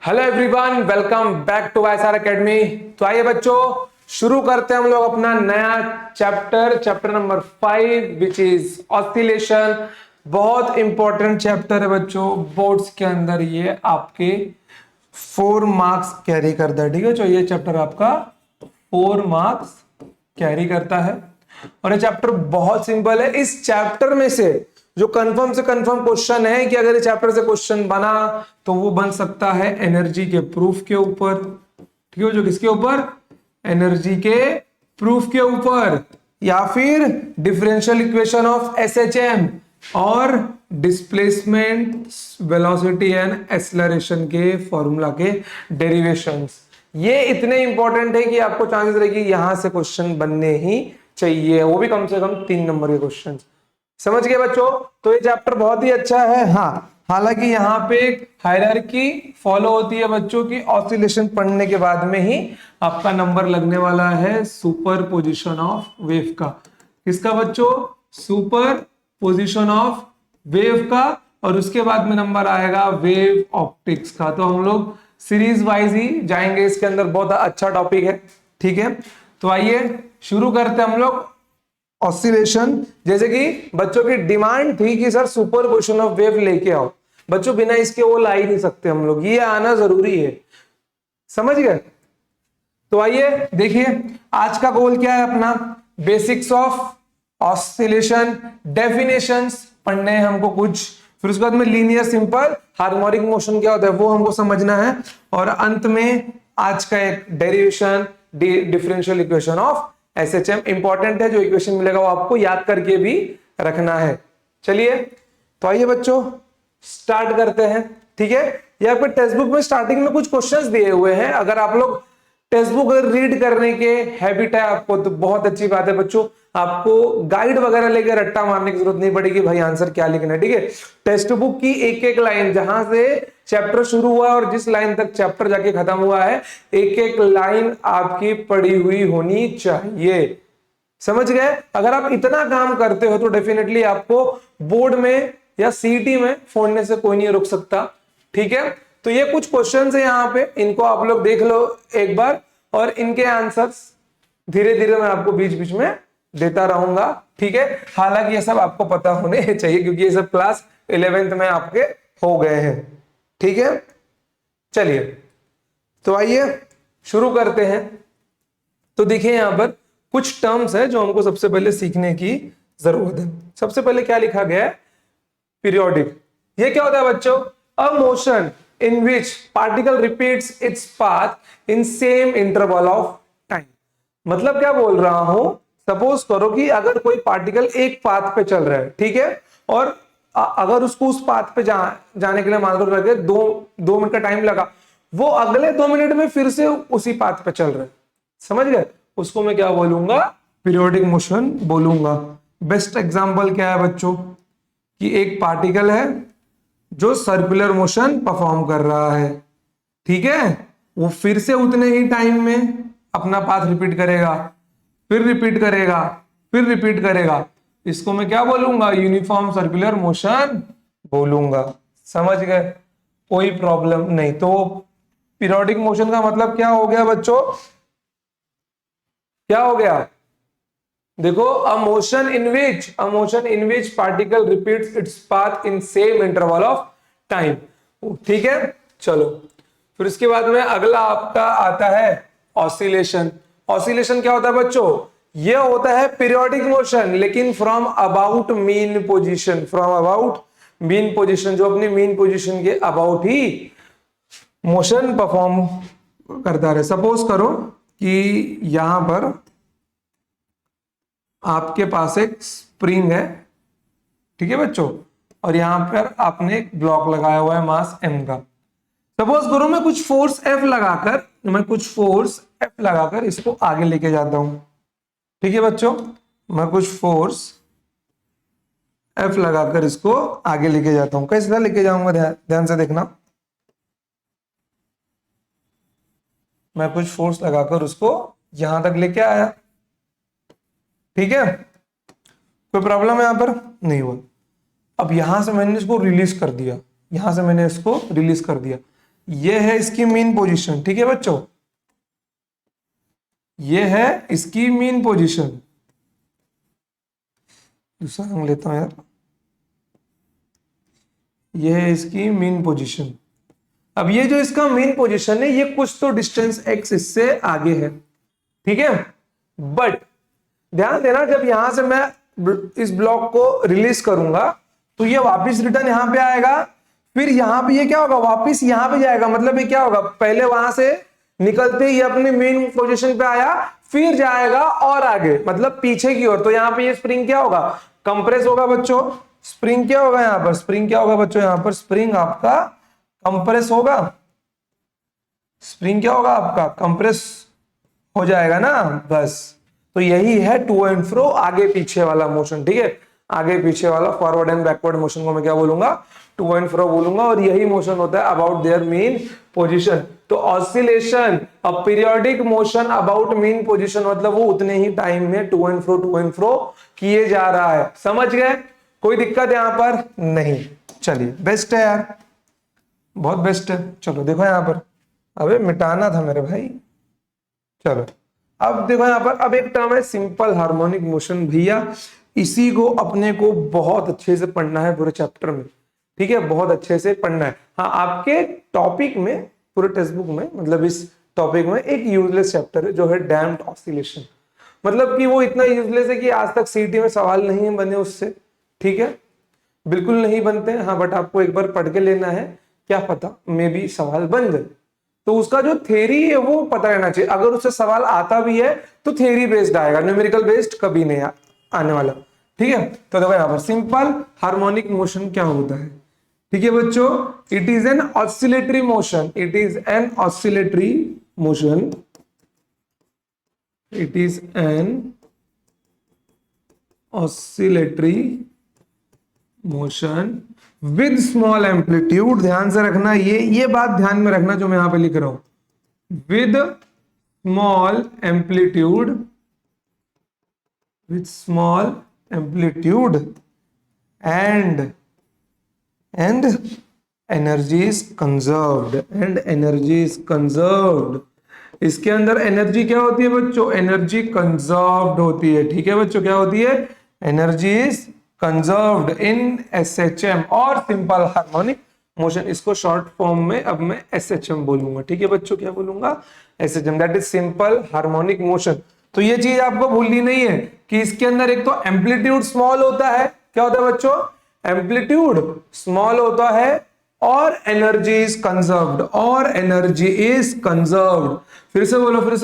Hello everyone, welcome back to YSR academy. तो आइए बच्चों, शुरू करते हैं हम लोग अपना नया chapter number 5 which is oscillation. बहुत इंपॉर्टेंट चैप्टर है बच्चों, बोर्ड्स के अंदर ये आपके 4 मार्क्स कैरी करता है। ठीक है, तो ये चैप्टर आपका 4 मार्क्स कैरी करता है और ये चैप्टर बहुत सिंपल है। इस चैप्टर में से जो कंफर्म से कंफर्म क्वेश्चन है कि अगर इस चैप्टर से क्वेश्चन बना तो वो बन सकता है एनर्जी के प्रूफ के ऊपर। ठीक है, जो किसके ऊपर? एनर्जी के प्रूफ के ऊपर, या फिर डिफरेंशियल इक्वेशन ऑफ एसएचएम और डिस्प्लेसमेंट, वेलोसिटी एंड एक्सेलरेशन के फॉर्मूला के डेरिवेशंस। ये इतने इंपॉर्टेंट है कि आपको चांसेस रहेगी यहां से क्वेश्चन बनने ही चाहिए, वो भी कम से कम 3 नंबर के क्वेश्चन। समझ गए बच्चों? तो ये चैप्टर बहुत ही अच्छा है। हाँ, हालांकि यहाँ पे एक हायरार्की फॉलो होती है बच्चों की, ऑसिलेशन पढ़ने के बाद में ही आपका नंबर लगने वाला है सुपर पोजिशन ऑफ वेव का। किसका बच्चों? सुपर पोजिशन ऑफ वेव का। और उसके बाद में नंबर आएगा वेव ऑप्टिक्स का। तो हम लोग सीरीज वाइज ही जाएंगे इसके अंदर, बहुत अच्छा टॉपिक है। ठीक है, तो आइए शुरू करते हैं हम लोग ऑसिलेशन। जैसे कि बच्चों की डिमांड थी कि sir super position of wave लेके आओ। बच्चों बिना इसके वो ला ही नहीं सकते हम लोग, ये आना जरूरी है। समझ गए? तो आइए देखिए, आज का गोल क्या है अपना? बेसिक्स ऑफ ऑसिलेशन, डेफिनेशंस पढ़ने हैं हमको कुछ, फिर उसके बाद में लीनियर सिंपल हार्मोनिक मोशन क्या होता है वो हमको समझना है, और अंत में आज का एक derivation, differential equation of SHM. Important है, जो इक्वेशन मिलेगा वो आपको याद करके भी रखना है। चलिए, तो आइए बच्चों स्टार्ट करते हैं। ठीक है, ये आपके टेक्स्ट बुक में स्टार्टिंग में कुछ क्वेश्चंस दिए हुए हैं। अगर आप लोग टेक्स्ट बुक अगर रीड करने के हैबिट है आपको तो बहुत अच्छी बात है बच्चों, आपको गाइड वगैरह लेकर रट्टा मारने की जरूरत नहीं पड़ेगी भाई आंसर क्या लिखना है। ठीक है, टेक्स्ट बुक की एक एक लाइन, जहां से चैप्टर शुरू हुआ और जिस लाइन तक चैप्टर जाके खत्म हुआ है, एक एक लाइन आपकी पढ़ी हुई होनी चाहिए। समझ गए? अगर आप इतना काम करते हो तो डेफिनेटली आपको बोर्ड में या सीईटी में फोड़ने से कोई नहीं रोक सकता। ठीक है, तो ये कुछ क्वेश्चंस है यहाँ पे, इनको आप लोग देख लो एक बार, और इनके आंसर्स धीरे धीरे मैं आपको बीच बीच में देता रहूंगा। ठीक है, हालांकि ये सब आपको पता होने चाहिए क्योंकि ये सब क्लास 11th में आपके हो गए हैं। ठीक है, चलिए तो आइए शुरू करते हैं। तो देखिए यहां पर कुछ टर्म्स है जो हमको सबसे पहले सीखने की जरूरत है। सबसे पहले क्या लिखा गया है? पीरियोडिक। ये क्या होता है बच्चों? A motion in which particle repeats its path in same interval of time. मतलब क्या बोल रहा हूं, सपोज करो कि अगर कोई पार्टिकल एक पाथ पे चल रहा है, ठीक है, और अगर उसको उस पाथ पे जाने के लिए मान लो लगे 2 मिनट का टाइम लगा, वो अगले 2 मिनट में फिर से उसी पाथ पे चल रहा है। समझ गए? उसको मैं क्या बोलूंगा? पीरियोडिक मोशन बोलूंगा। बेस्ट एग्जांपल क्या है बच्चों? कि एक पार्टिकल है जो सर्कुलर मोशन परफॉर्म कर रहा है, ठीक है, वो फिर से उतने ही टाइम में अपना पाथ रिपीट करेगा, फिर रिपीट करेगा, फिर रिपीट करेगा। इसको मैं क्या बोलूंगा? यूनिफॉर्म सर्कुलर मोशन बोलूंगा। समझ गए? कोई प्रॉब्लम नहीं। तो पीरियोडिक मोशन का मतलब क्या हो गया बच्चों? क्या हो गया? देखो, a motion in which particle repeats its path in same interval of time. ठीक है, चलो फिर इसके बाद में अगला आपका आता है ऑसिलेशन। ऑसिलेशन क्या होता है बच्चों? ये होता है पीरियोडिक मोशन लेकिन फ्रॉम अबाउट मीन पोजीशन, जो अपनी मीन पोजीशन के अबाउट ही मोशन परफॉर्म करता है। सपोज करो कि यहां पर आपके पास एक स्प्रिंग है, ठीक है बच्चों, और यहां पर आपने एक ब्लॉक लगाया हुआ है मास m का। सपोज करो मैं कुछ फोर्स F लगाकर इसको आगे लेके जाता हूं। ठीक है बच्चों, मैं कुछ फोर्स F लगाकर इसको आगे लेके जाता हूं। कैसे लेके जाऊंगा? ध्यान से देखना। मैं कुछ फोर्स लगाकर उसको यहां तक लेके आया, ठीक है, कोई प्रॉब्लम है यहां पर? नहीं हुआ। अब यहां से मैंने इसको रिलीज कर दिया, ये है इसकी मीन पोजीशन, ठीक है बच्चों, ये है इसकी मीन पोजीशन। दूसरा रंग लेता हूं यार, ये है इसकी मीन पोजीशन। अब ये जो इसका मीन पोजीशन है, ये कुछ तो डिस्टेंस x इससे आगे है, ठीक है। बट ध्यान देना, जब यहां से मैं इस ब्लॉक को रिलीज करूंगा तो ये वापस रिटर्न यहां पे आएगा, फिर यहां पे ये क्या होगा, वापस यहां पे जाएगा। मतलब ये क्या होगा, पहले वहां से निकलते ही अपनी मेन पोजीशन पे आया, फिर जाएगा और आगे, मतलब पीछे की ओर। तो यहां पे ये स्प्रिंग क्या होगा, कंप्रेस होगा बच्चों। स्प्रिंग क्या होगा यहां पर, स्प्रिंग क्या होगा बच्चों, यहां पर स्प्रिंग आपका कंप्रेस होगा। स्प्रिंग क्या होगा आपका, कंप्रेस हो जाएगा ना, बस। तो यही है टू एंड फ्रो, आगे पीछे वाला मोशन, ठीक है। आगे पीछे वाला फॉरवर्ड एंड बैकवर्ड मोशन को मैं क्या बोलूंगा, टू एंड फ्रो बोलूंगा। और यही मोशन होता है अबाउट देयर मीन पोजीशन। तो oscillation, a periodic motion about mean position, मतलब वो उतने ही टाइम में टू एंड फ्रो किए जा रहा है। समझ गए, कोई दिक्कत यहां पर नहीं। चलिए, बेस्ट है यार, बहुत बेस्ट है। चलो देखो यहां पर, अबे मिटाना था मेरे भाई। चलो अब देखो यहां पर, अब एक टर्म है सिंपल हार्मोनिक मोशन। भैया इसी को अपने को बहुत अच्छे से पढ़ना है पूरे चैप्टर में, ठीक है, बहुत अच्छे से पढ़ना है। हाँ, आपके टॉपिक में, पूरे टेक्स्ट बुक में, मतलब इस टॉपिक में एक यूजलेस चैप्टर है जो है डैम्प्ड ऑसिलेशन। मतलब कि वो इतना यूजलेस है कि आज तक सीटी में सवाल नहीं बने उससे, ठीक है, बिल्कुल नहीं बनते हैं। हाँ, बट आपको एक बार पढ़ के लेना है, क्या पता मे भी सवाल बन जाए। तो उसका जो थ्योरी है वो पता रहना चाहिए। अगर उससे सवाल आता भी है तो थ्योरी बेस्ड आएगा, न्यूमेरिकल बेस्ड कभी नहीं आने वाला, ठीक है। तो देखो यहां पर सिंपल हार्मोनिक मोशन क्या होता है, ठीक है बच्चों। It is an oscillatory motion, it is an oscillatory motion, it is an oscillatory motion with small amplitude. ध्यान से रखना, ये बात ध्यान में रखना जो मैं यहां पे लिख रहा हूं, with small amplitude, with small amplitude and energy is conserved, and energy is conserved. इसके अंदर एनर्जी क्या होती है बच्चों, एनर्जी कंजर्व्ड होती है, ठीक है बच्चों, क्या होती है, energy is conserved in SHM और सिंपल हार्मोनिक मोशन। इसको शॉर्ट फॉर्म में अब मैं एसएचएम बोलूंगा, ठीक है बच्चों, क्या बोलूंगा, SHM, that is simple harmonic motion. तो ये चीज आपको भूलनी नहीं है कि इसके अंदर एक तो एम्पलीट्यूड स्मॉल होता है, क्या होता है बच्चों, एम्पलीट्यूड स्मॉल होता है, और एनर्जी इज कंजर्व्ड, और एनर्जी इज कंजर्व्ड। फिर से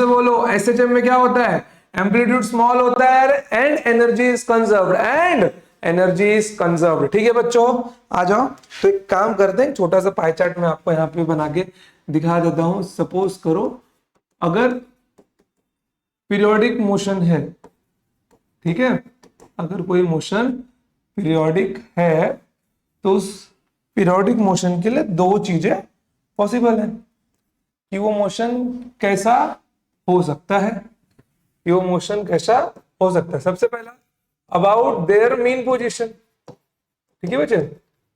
बोलो, एसएचएम में क्या होता है, एम्पलीट्यूड स्मॉल होता है and energy is conserved, and energy is conserved, ठीक है बच्चों। आ जाओ, तो एक काम करते हैं, छोटा सा पाई चार्ट में आपको यहाँ पे बना के दिखा देता हूं। सपोज करो अगर पीरियोडिक मोशन है, ठीक है, अगर कोई मोशन पीरियोडिक है तो उस पीरियोडिक मोशन के लिए दो चीजें पॉसिबल है कि वो मोशन कैसा हो सकता है, कि वो मोशन कैसा हो सकता है। सबसे पहला, अबाउट देयर मीन पोजीशन, ठीक है बच्चे,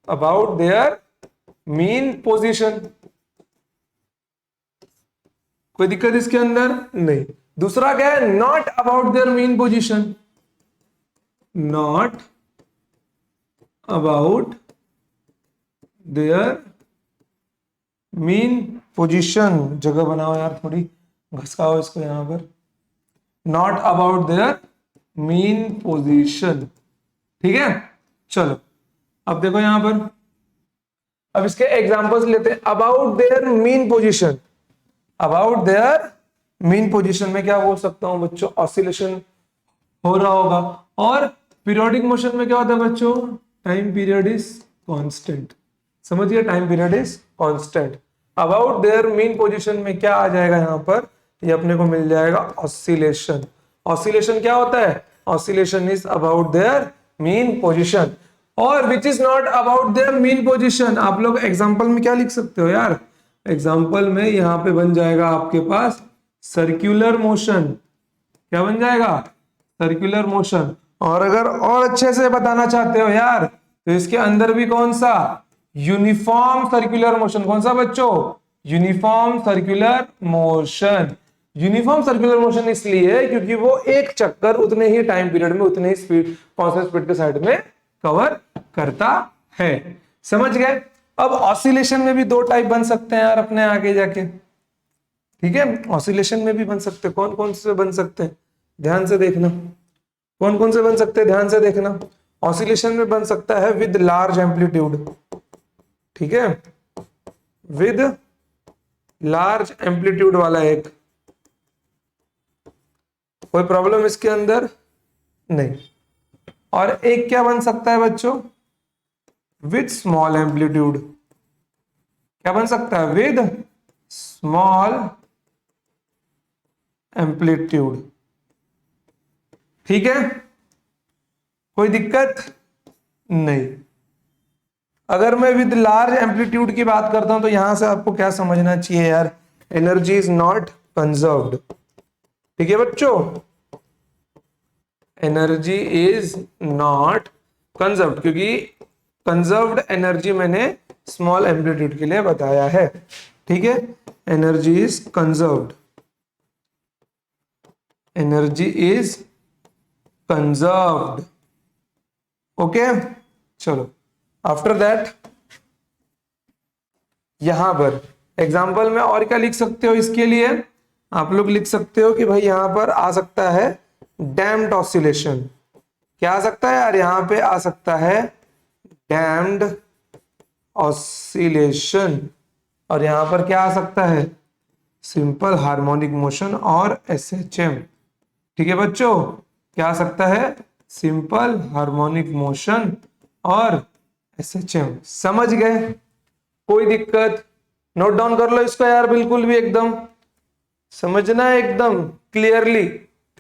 अबाउट देयर मीन पोजीशन, कोई दिक्कत इसके अंदर नहीं। दूसरा क्या है, not about their mean position, not about their mean position, जगह बनाओ यार, थोड़ी घसकाओ इसको यहां पर, not about their mean position, ठीक है। चलो अब देखो यहां पर, अब इसके एग्जांपल्स लेते हैं। About their mean position, about their mean position में क्या बोल सकता हूं बच्चों, ऑसिलेशन हो रहा होगा। और पीरियोडिक मोशन में क्या होता है बच्चों, टाइम पीरियड इज कांस्टेंट, समझिए, time period is constant. About their mean position में क्या आ जाएगा यहां पर, ये अपने को मिल जाएगा ऑसिलेशन। ऑसिलेशन क्या होता है, oscillation is about their mean position. और which is not about their mean position, आप लोग एग्जांपल में क्या लिख सकते हो यार, एग्जांपल में यहां पे बन जाएगा आपके पास सर्कुलर मोशन, क्या बन जाएगा, सर्कुलर मोशन। और अगर और अच्छे से बताना चाहते हो यार, तो इसके अंदर भी कौन सा, यूनिफॉर्म सर्कुलर मोशन, कौन सा बच्चों, uniform circular motion. Uniform circular motion इसलिए है क्योंकि वो एक चक्कर उतने ही टाइम पीरियड में उतने ही स्पीड कांस्टेंट स्पीड के साइड में कवर करता है। समझ गए। अब ऑसिलेशन में भी दो टाइप बन सकते हैं यार अपने आगे जाके, ठीक है। ऑसिलेशन में भी बन सकते हैं। कौन कौन से बन सकते हैं ध्यान से देखना, कौन कौन से बन सकते हैं ध्यान से देखना। ऑसिलेशन में बन सकता है विद लार्ज एम्पलीट्यूड, ठीक है, विद लार्ज एम्पलीट्यूड वाला एक, कोई प्रॉब्लम इसके अंदर नहीं। और एक क्या बन सकता है बच्चों, विद स्मॉल एम्पलीट्यूड। क्या बन सकता है, विद स्मॉल एम्पलीट्यूड, ठीक है, कोई दिक्कत नहीं। अगर मैं विद लार्ज एम्पलीट्यूड की बात करता हूं तो यहां से आपको क्या समझना चाहिए यार, एनर्जी इज नॉट कंजर्व्ड, ठीक है बच्चों, एनर्जी इज नॉट कंजर्व्ड, क्योंकि कंजर्व्ड एनर्जी मैंने स्मॉल एम्पलीट्यूड के लिए बताया है, ठीक है। Energy is conserved, energy is conserved, okay. चलो आफ्टर दैट यहां पर एग्जाम्पल में और क्या लिख सकते हो, इसके लिए आप लोग लिख सकते हो कि भाई यहां पर आ सकता है डैम्ड ऑसिलेशन। क्या आ सकता है यार, यहां पे आ सकता है डैम्ड ऑसिलेशन, और यहां पर क्या आ सकता है, सिंपल हार्मोनिक मोशन और एसएचएम, ठीक है बच्चों। क्या आ सकता है, सिंपल हार्मोनिक मोशन और एसएचएम। समझ गए, कोई दिक्कत, नोट डाउन कर लो इसको यार, बिल्कुल भी एकदम समझना है एकदम क्लियरली,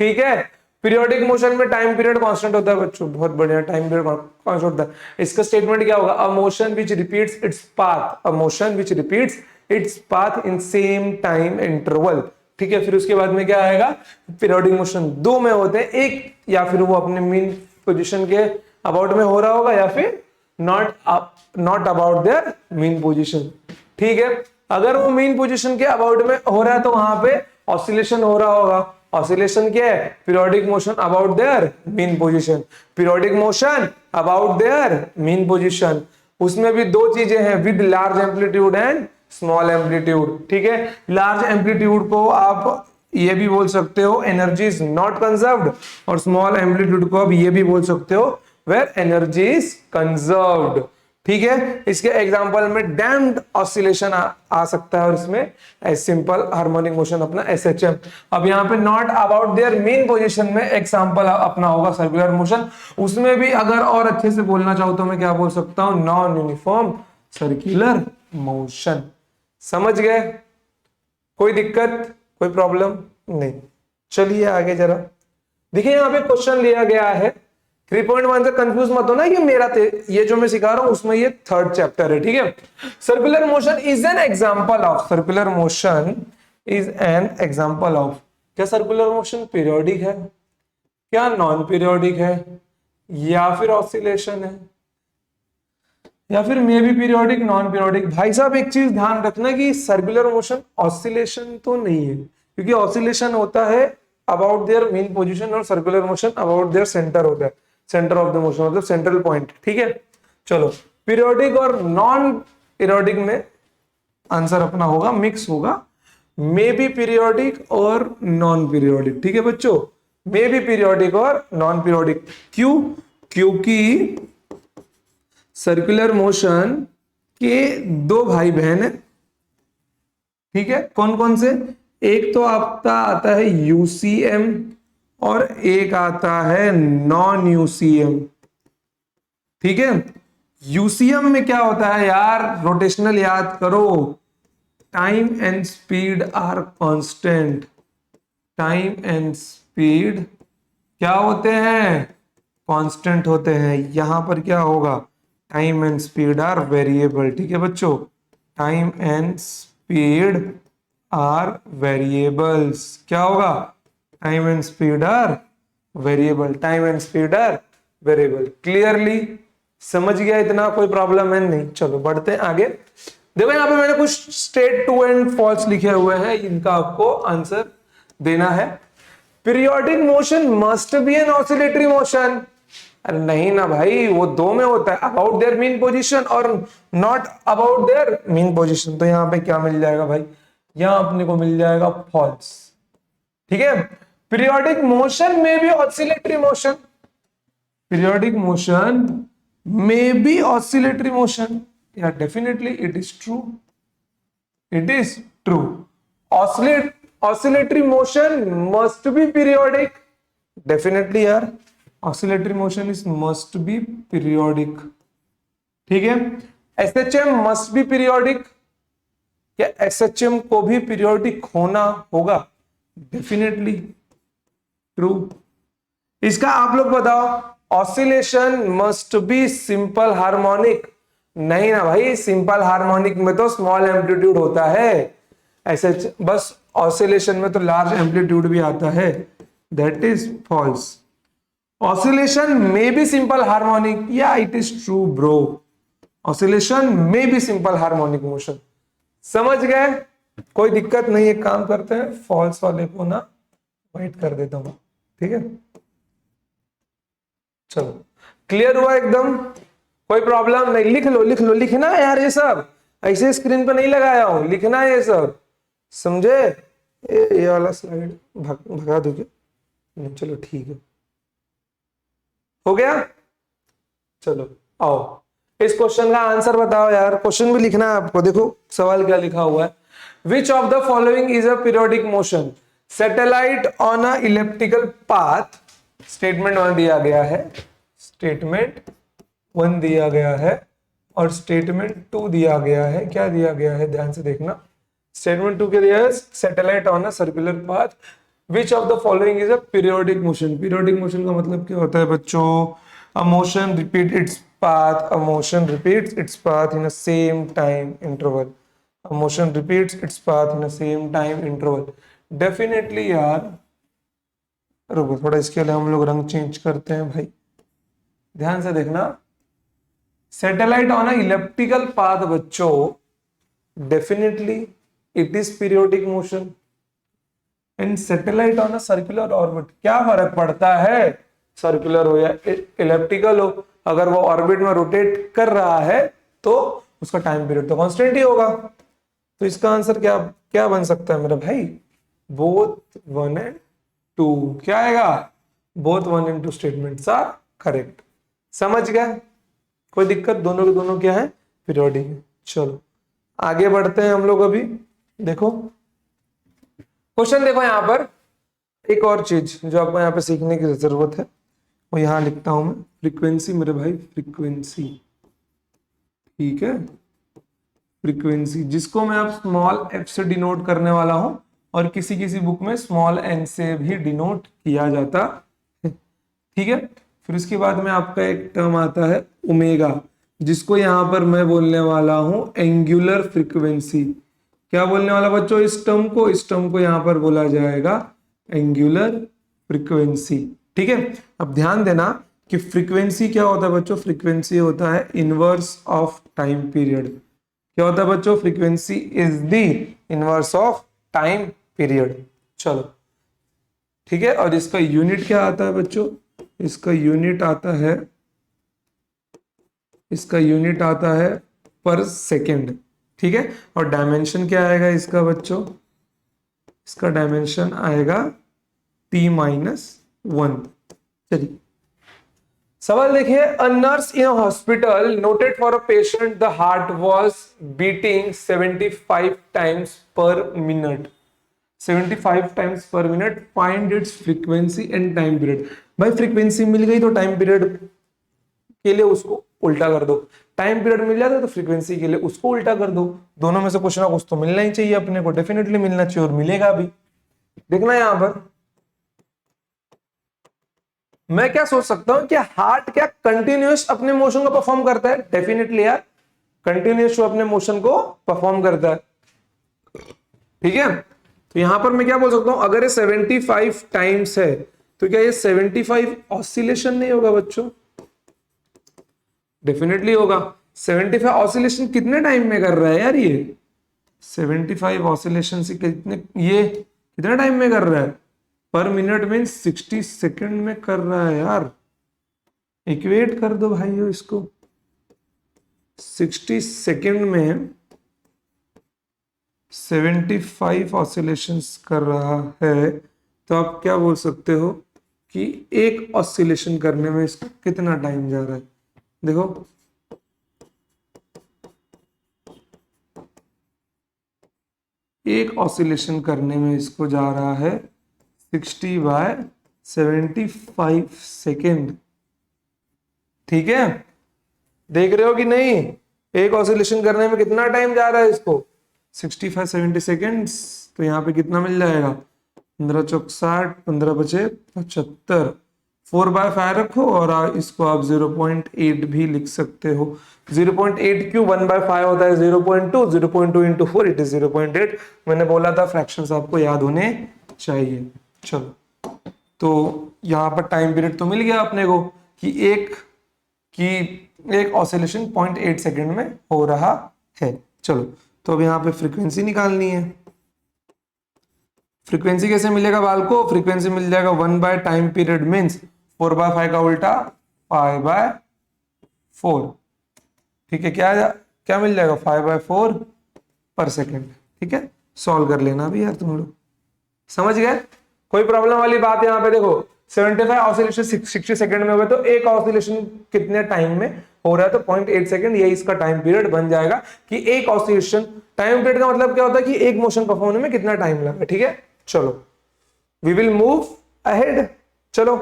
ठीक है। पीरियोडिक मोशन में टाइम पीरियड कांस्टेंट होता है बच्चों, बहुत बढ़िया, टाइम पीरियड कांस्टेंट होता है। इसका स्टेटमेंट क्या होगा, a motion which repeats its path, a motion which repeats its path in same time interval, ठीक है। फिर उसके बाद में क्या आएगा, पीरियोडिक मोशन दो में होते हैं, एक या फिर वो अपने मीन पोजीशन के अबाउट में हो रहा होगा या फिर not about their mean position, ठीक है। अगर वो मीन पोजीशन के अबाउट में हो रहा है तो वहां पे ऑसिलेशन हो रहा होगा। ऑसिलेशन क्या है, periodic motion about their mean position, periodic motion about their mean position. उसमें भी दो चीजें हैं, with large amplitude and small amplitude, ठीक है। लार्ज एम्पलीट्यूड को आप ये भी बोल सकते हो एनर्जी इज नॉट कंजर्व्ड, और स्मॉल एम्पलीट्यूड को आप ये भी बोल सकते हो वेयर एनर्जी इज कंजर्व्ड, ठीक है। इसके एग्जांपल में डैम्ड ऑसिलेशन आ सकता है, और इसमें सिंपल हार्मोनिक मोशन अपना एसएचएम। अब यहाँ पे not about their main position में एग्जांपल अपना होगा सर्कुलर मोशन। उसमें भी अगर और अच्छे से बोलना चाहूँ तो मैं क्या बोल सकता हूँ, नॉन यूनिफॉर्म सर्कुलर मोशन। समझ गए, कोई दिक्कत, कोई प्रॉब्लम नहीं। चलिए आगे जरा देखिए, यहाँ पे क्वेश्चन लिया गया है 3.1 से कंफ्यूज मत हो ना, ये जो मैं सिखा रहा हूं उसमें ये थर्ड चैप्टर है, ठीक है। Circular motion is an example of, circular motion is an example of, क्या सर्कुलर मोशन पीरियोडिक है, क्या नॉन पीरियोडिक है, या फिर ऑसिलेशन है, या फिर may be periodic non periodic. भाई साहब एक चीज ध्यान रखना कि सर्कुलर मोशन ऑसिलेशन तो नहीं है, क्योंकि ऑसिलेशन होता है अबाउट देयर मीन पोजीशन और circular motion about their centre होता है, सेंटर ऑफ द मोशन मतलब सेंट्रल पॉइंट, ठीक है। चलो पीरियोडिक और नॉन पीरियोडिक में आंसर अपना होगा मिक्स होगा, मे बी पीरियोडिक और नॉन पीरियोडिक, ठीक है बच्चों, मे बी पीरियोडिक और नॉन पीरियोडिक। क्यों, क्योंकि सर्कुलर मोशन के दो भाई बहन है, ठीक है। कौन कौन से, एक तो आपका आता है यूसीएम और एक आता है नॉन यूसीएम, ठीक है। यूसीएम में क्या होता है यार, रोटेशनल याद करो, time and speed are constant, time and speed क्या होते हैं, कांस्टेंट होते हैं। यहां पर क्या होगा, time and speed are variable, ठीक है बच्चों, time and speed are variables. क्या होगा, time and speed are variable, time and speed are variable. Clearly समझ गया, इतना कोई प्रॉब्लम है नहीं। चलो बढ़ते हैं आगे। देखो यहाँ पे मैंने कुछ स्टेट ट्रू एंड फॉल्स लिखे हुए हैं, इनका आपको आंसर देना है। Periodic motion must be an oscillatory motion. अरे नहीं ना भाई, वो दो में होता है, अबाउट देयर मीन पोजीशन और not about their mean position. तो यहाँ पे क्या मिल जाएगा भाई, यहाँ अपने को मिल जाएगा फॉल्स। ठीक है, पीरियोडिक मोशन में भी ऑसिलेटरी मोशन, पीरियोडिक मोशन में भी ऑसिलेटरी मोशन, या definitely it is true, it is true. Oscillatory motion must be periodic, definitely यार oscillatory motion is must be periodic. ठीक है, एसएचएम मस्ट बी पीरियोडिक, क्या SHM को भी पीरियोडिक होना होगा, डेफिनेटली ट्रू। इसका आप लोग बताओ, oscillation must be simple harmonic. नहीं ना भाई, सिंपल हार्मोनिक में तो स्मॉल एम्पलीट्यूड होता है, ऐसे बस ऑसिलेशन में तो लार्ज एम्पलीट्यूड भी आता है, दैट इज फॉल्स। ऑसिलेशन में भी सिंपल हार्मोनिक, या it is true bro, oscillation में भी सिंपल हार्मोनिक मोशन। समझ गए, कोई दिक्कत नहीं है, काम करते हैं, फॉल्स वाले को ना वाइट कर देता हूं। ठीक है, चलो क्लियर हुआ एकदम, कोई प्रॉब्लम नहीं। लिख लो लिख लो, लिखना है यार, ये सब ऐसे स्क्रीन पे नहीं लगाया हूं, लिखना है ये सब, समझे। ये वाला स्लाइड भगा दो क्या, नहीं चलो ठीक है, हो गया। चलो आओ, इस क्वेश्चन का आंसर बताओ यार, क्वेश्चन भी लिखना है आपको। देखो सवाल क्या लिखा हुआ है, which of the following is a periodic motion, satellite on a elliptical path. Statement 1 दिया गया है, स्टेटमेंट 1 दिया गया है, और स्टेटमेंट 2 दिया गया है। क्या दिया गया है, ध्यान से देखना। स्टेटमेंट 2 के दिया है, satellite on a circular path, which of the following is a periodic motion. Periodic motion का मतलब क्या होता है बच्चों, a motion repeat it's path, a motion repeats its path in a same time interval, a motion repeats its path in a same time interval। Definitely यार, रुको थोड़ा, इसके लिए हम लोग रंग चेंज करते हैं भाई, ध्यान से देखना। Satellite on a elliptical path बच्चों, definitely it is periodic motion. And satellite on a circular orbit, क्या फर्क पड़ता है सर्कुलर हो या इलेप्टिकल हो, अगर वो ऑर्बिट में रोटेट कर रहा है तो उसका टाइम पीरियड तो कांस्टेंट ही होगा। तो इसका आंसर क्या क्या बन सकता है मेरा भाई, बोथ 1 and 2। क्या आएगा, both 1 and 2 statements are correct. समझ गए, कोई दिक्कत, दोनों के दोनों क्या है, पीरियोडिक है। चलो आगे बढ़ते हैं हम लोग। अभी देखो क्वेश्चन, देखो यहां पर एक और चीज जो आपको यहाँ पे सीखने की जरूरत है, वो यहां लिखता हूं मैं, फ्रीक्वेंसी मेरे भाई, फ्रीक्वेंसी। ठीक है, फ्रीक्वेंसी जिसको मैं अब स्मॉल एफ से डिनोट करने वाला हूं, और किसी किसी बुक में स्मॉल एन से भी डिनोट किया जाता है। ठीक है, फिर उसके बाद में आपका एक टर्म आता है ओमेगा, जिसको यहां पर मैं बोलने वाला हूं एंगुलर फ्रीक्वेंसी। क्या बोलने वाला बच्चों, इस टर्म को यहां पर बोला जाएगा एंगुलर फ्रीक्वेंसी। ठीक है, अब ध्यान देना कि फ्रीक्वेंसी क्या होता है बच्चों, फ्रीक्वेंसी होता है इनवर्स ऑफ टाइम पीरियड। क्या होता है बच्चों, frequency is the inverse of time period. चलो ठीक है, और इसका यूनिट क्या आता है बच्चों, इसका यूनिट आता है पर सेकेंड। ठीक है, और डायमेंशन क्या आएगा इसका बच्चों, इसका डायमेंशन आएगा T-1। चलिए सवाल देखिए, a nurse in a hospital noted for a patient the heart was beating 75 times पर मिनट। 75 टाइम्स पर minute, find its frequency and time period. भाई फ्रीक्वेंसी मिल गई तो टाइम पीरियड के लिए उसको उल्टा कर दो, टाइम पीरियड मिल जाता है तो फ्रीक्वेंसी के लिए उसको उल्टा कर दो। दोनों में से कुछ ना कुछ तो मिलना ही चाहिए अपने को, डेफिनेटली मिलना चाहिए, और मिलेगा भी। देखना यहां पर मैं क्या सोच सकता हूं कि हार्ट क्या कंटिन्यूअस अपने मोशन को परफॉर्म करता है, डेफिनेटली यार कंटिन्यूअस अपने मोशन को परफॉर्म करता है। ठीक है, तो यहां पर मैं क्या बोल सकता हूं, अगर ये 75 टाइम्स है तो क्या ये 75 ऑसिलेशन नहीं होगा बच्चों, डेफिनेटली होगा। 75 ऑसिलेशन कितने टाइम में कर रहा है यार ये? 75 ऑसिलेशन से कितने, ये कितने टाइम में कर रहा है? पर मिनट मीन 60 सेकंड में कर रहा है यार। इक्वेट कर दो भाइयों इसको, 60 सेकंड में 75 ऑसिलेशंस कर रहा है, तो आप क्या बोल सकते हो कि एक ऑसिलेशन करने में इसको कितना टाइम जा रहा है? देखो एक ऑसिलेशन करने में इसको जा रहा है 60/75 सेकेंड। ठीक है, देख रहे हो कि नहीं? एक ऑसिलेशन करने में कितना टाइम जा रहा है इसको? 65-70 सेकेंड्स। तो यहाँ पे कितना मिल जाएगा? 15 चौक 60, 15 बचे 75। 4/5 रखो और इसको आप 0.8 भी लिख सकते हो। 0.8 क्यों? 1/5 होता है 0.2, 0.2 इंटू 4 इट इज 0.8। मैंने बोला था फ्रैक्शंस आपको याद होने चाहिए। चलो, तो यहाँ पर टाइम पीरियड तो मिल गया अपने को कि एक ऑसिलेशन 0.8 सेकेंड में हो रहा है। चलो, तो अब यहाँ पे फ्रीक्वेंसी निकालनी है। फ्रीक्वेंसी कैसे मिलेगा बाल को? फ्रीक्वेंसी मिल जाएगा 1 बाय टाइम पीरियड मीन्स 4/5 का उल्टा 5/4। ठीक है, क्या मिल जाएगा? 5/4 पर सेकेंड। ठीक है, सॉल्व कर लेना भी यार तुम लोग, समझ गए? कोई प्रॉब्लम वाली बात यहाँ पे देखो, 75 ऑसिलेशन 60 सेकंड में हो गए, तो एक ऑसिलेशन कितने टाइम में हो रहा है? तो 0.8 सेकंड, ये इसका टाइम पीरियड बन जाएगा कि एक ऑसिलेशन। टाइम पीरियड का मतलब क्या होता है कि एक मोशन परफॉर्म होने में कितना टाइम लगा। ठीक है, चलो वी विल मूव अहेड। चलो,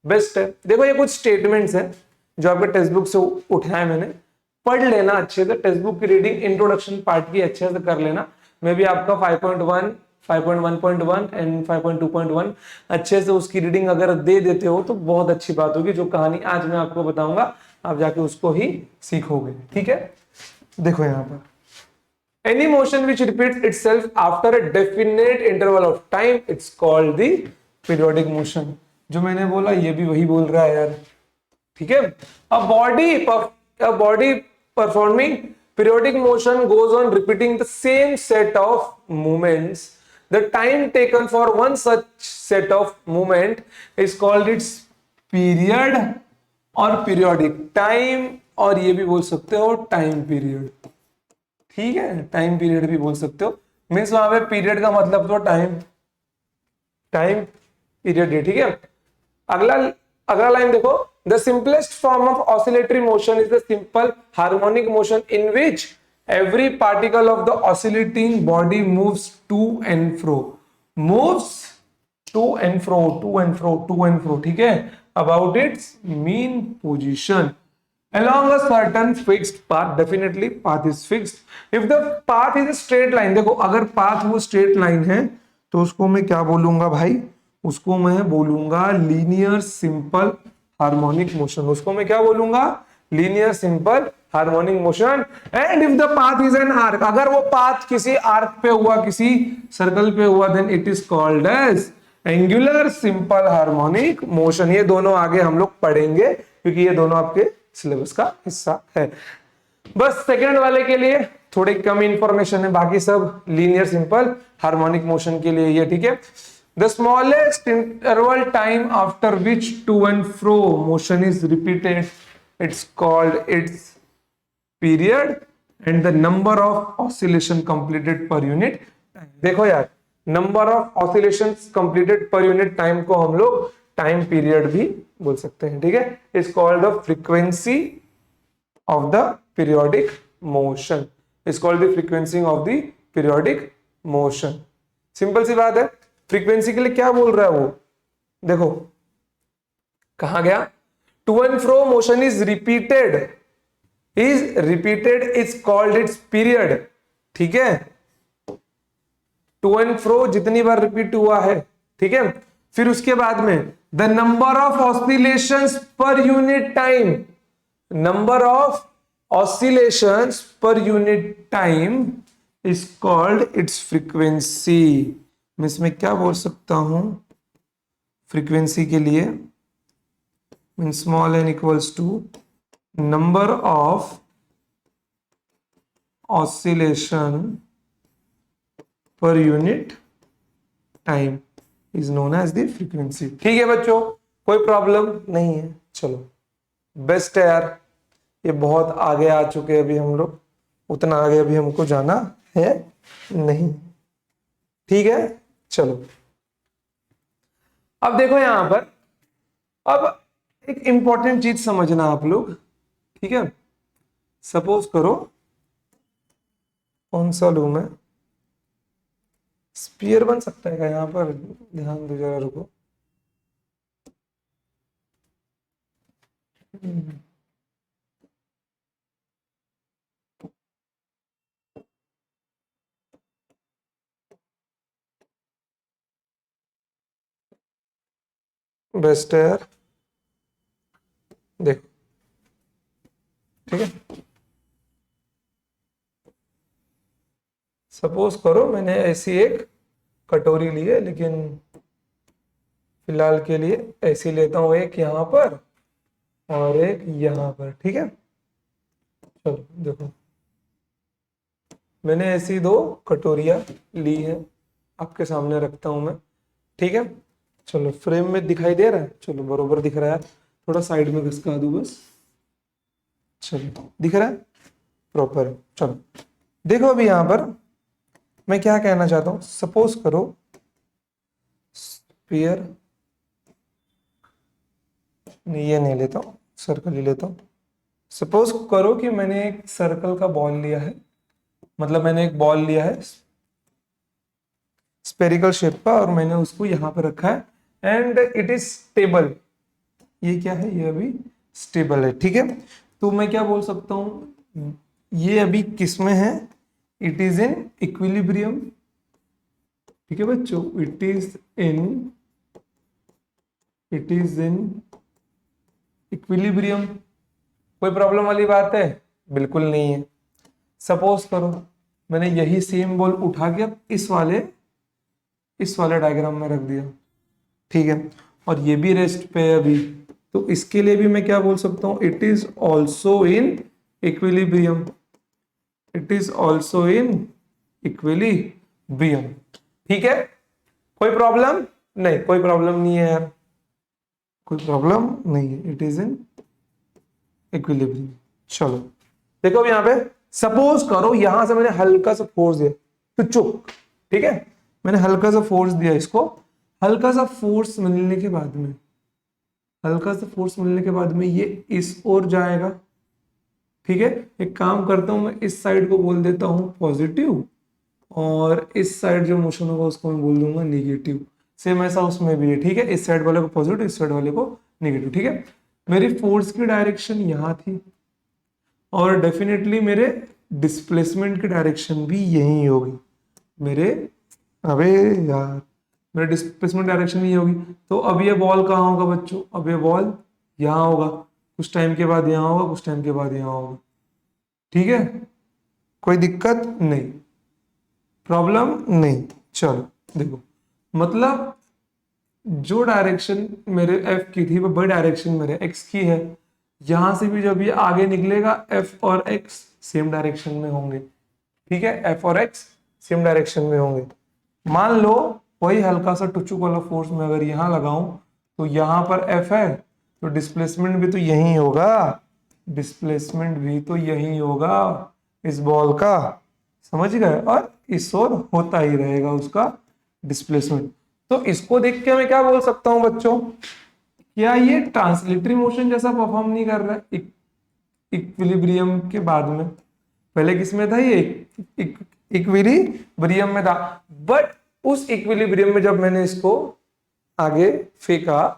बेस्ट है। देखो ये कुछ स्टेटमेंट्स हैं जो आपके टेक्स्ट बुक से उठाए मैंने, पढ़ लेना अच्छे से। टेक्स्ट बुक की रीडिंग इंट्रोडक्शन पार्ट की अच्छे से कर लेना। मैं भी आपका 5.1, 5.1.1 एंड 5.2.1 अच्छे से उसकी रीडिंग अगर दे देते हो तो बहुत अच्छी बात होगी। जो कहानी आज मैं आपको बताऊंगा आप जाके उसको ही सीखोगे। ठीक है, देखो यहाँ पर any motion which repeats itself after a definite interval of time it's called the periodic motion। जो मैंने बोला ये भी वही बोल रहा है यार। ठीक है, a body performing periodic motion goes on repeating the same set of movements। the time taken for one such set of movement is called its period और periodic time, और ये भी बोल सकते हो टाइम पीरियड। ठीक है, टाइम पीरियड भी बोल सकते हो। मीन्स वहां पे पीरियड का मतलब तो टाइम पीरियड है। ठीक है, अगला लाइन देखो, the simplest form of oscillatory motion is the simple harmonic motion in which every particle of the oscillating body moves to and fro. To and fro. ठीक है, about its mean position along a certain fixed path। definitely path is fixed। if the path is a straight line, देखो अगर path वो straight line है तो उसको मैं क्या बोलूंगा भाई? उसको मैं बोलूंगा लीनियर सिंपल हार्मोनिक मोशन। उसको मैं क्या बोलूंगा? Linear simple harmonic motion. And if the path is an arc, अगर वो पाथ किसी आर्क पे हुआ, किसी सर्कल पे हुआ, then it is called as angular simple harmonic motion. ये दोनों आगे हम लोग पढ़ेंगे क्योंकि ये दोनों आपके सिलेबस का हिस्सा है। बस सेकंड वाले के लिए थोड़ी कम इंफॉर्मेशन है, बाकी सब लीनियर सिंपल हार्मोनिक मोशन के लिए ये। ठीक है, the smallest interval time after which to and fro motion is repeated it's called its period and the number of oscillation completed per unit time. देखो यार, number of oscillation completed per unit time को हम लोग time period भी बोल सकते हैं। ठीक है, is called the frequency of the periodic motion. Is called the frequency of the periodic motion. Simple सी बात है। फ्रीक्वेंसी के लिए क्या बोल रहा है वो? देखो कहां गया? To and fro motion is repeated is called its period. ठीक है, टू एंड फ्रो जितनी बार रिपीट हुआ है। ठीक है, फिर उसके बाद में the number of oscillations per unit time, number of oscillations per unit time is called its frequency. मैं इसमें क्या बोल सकता हूं फ्रीक्वेंसी के लिए? Mean small n equals to number of oscillation per unit time is known as the frequency. ठीक है बच्चों, कोई प्रॉब्लम नहीं है। चलो बेस्ट है यार, ये बहुत आगे आ चुके हैं अभी हम लोग, उतना आगे अभी हमको जाना है नहीं। ठीक है चलो, अब देखो यहां पर, अब एक इंपॉर्टेंट चीज समझना आप लोग। ठीक है, सपोज करो, कौन सा लूं मैं, स्पीयर बन सकता है क्या यहां पर, ध्यान दो जरा, रुको। बेस्ट है यार, देखो। ठीक है, सपोज करो मैंने ऐसी एक कटोरी ली है, लेकिन फिलहाल के लिए ऐसी लेता हूं, एक यहां पर और एक यहां पर। ठीक है, चलो देखो, मैंने ऐसी दो कटोरियां ली है, आपके सामने रखता हूं मैं। ठीक है, चलो फ्रेम में दिखाई दे रहा है, चलो बरोबर दिख रहा है, थोड़ा साइड में घिसका दूं बस। चलो दिख रहा है प्रॉपर। चलो देखो, अभी यहां पर मैं क्या कहना चाहता हूं, सपोज करो स्फीयर, ये नहीं लेता हूं, सर्कल ही लेता हूं। सपोज करो कि मैंने एक सर्कल का बॉल लिया है, मतलब मैंने एक बॉल लिया है स्पेरिकल शेप का, और मैंने उसको यहां पर रखा है एंड इट इज स्टेबल। ये क्या है, ये अभी स्टेबल है। ठीक है, तो मैं क्या बोल सकता हूं, ये अभी किस में है, इट इज इन इक्विलिब्रियम। ठीक है बच्चों, इट इज इन इक्विलिब्रियम। कोई प्रॉब्लम वाली बात है, बिल्कुल नहीं है। सपोज करो मैंने यही सेम बॉल उठा के अब इस वाले डायग्राम में रख दिया। ठीक है, और ये भी रेस्ट पे है अभी, तो इसके लिए भी मैं क्या बोल सकता हूं, it is also in equilibrium. It is also in equilibrium. ठीक है, कोई प्रॉब्लम नहीं, कोई प्रॉब्लम नहीं है यार, कोई प्रॉब्लम नहीं है, इट इज इन इक्विलिब्रियम। चलो देखो, अब यहां पे सपोज करो यहां से मैंने हल्का सा फोर्स दिया तो चुप। ठीक है, मैंने हल्का सा फोर्स दिया इसको, हल्का सा फोर्स मिलने के बाद में, हल्का सा फोर्स मिलने के बाद में ये इस ओर जाएगा। ठीक है, एक काम करता हूं, मैं इस साइड को बोल देता हूं पॉजिटिव, और इस साइड जो मोशन होगा उसको मैं बोल दूंगा निगेटिव। सेम ऐसा उसमें भी है। ठीक है, इस साइड वाले को पॉजिटिव, इस साइड वाले को निगेटिव। ठीक है, मेरी फोर्स की डायरेक्शन यहां थी, और डेफिनेटली मेरे डिस्प्लेसमेंट की डायरेक्शन भी यही होगी। मेरे, अबे यार, मेरे डिस्प्लेसमेंट डायरेक्शन यही होगी। तो अब ये बॉल कहाँ होगा बच्चों, अब ये बॉल यहाँ होगा, कुछ टाइम के बाद यहाँ होगा, कुछ टाइम के बाद यहाँ होगा। ठीक है, कोई दिक्कत नहीं, प्रॉब्लम नहीं। चलो देखो, मतलब जो डायरेक्शन मेरे एफ की थी वो वही डायरेक्शन मेरे एक्स की है। यहां से भी जब ये आगे निकलेगा, एफ और एक्स सेम डायरेक्शन में होंगे। ठीक है, एफ और एक्स सेम डायरेक्शन में होंगे। मान लो वही हल्का सा टुचुक वाला फोर्स मैं अगर यहां लगाऊं, तो यहां पर एफ है, तो डिस्प्लेसमेंट भी तो यही होगा, डिस्प्लेसमेंट भी तो यही होगा इस बॉल का, समझ गए, और इस ओर होता ही रहेगा उसका डिस्प्लेसमेंट। तो इसको देख के मैं क्या बोल सकता हूं बच्चों, क्या ये ट्रांसलेटरी मोशन जैसा परफॉर्म नहीं कर रहा है इक्विलिब्रियम के बाद में। पहले किस में था ये, इक्विलिब्रियम में था, बट उस इक्विलिब्रियम में जब मैंने इसको आगे फेंका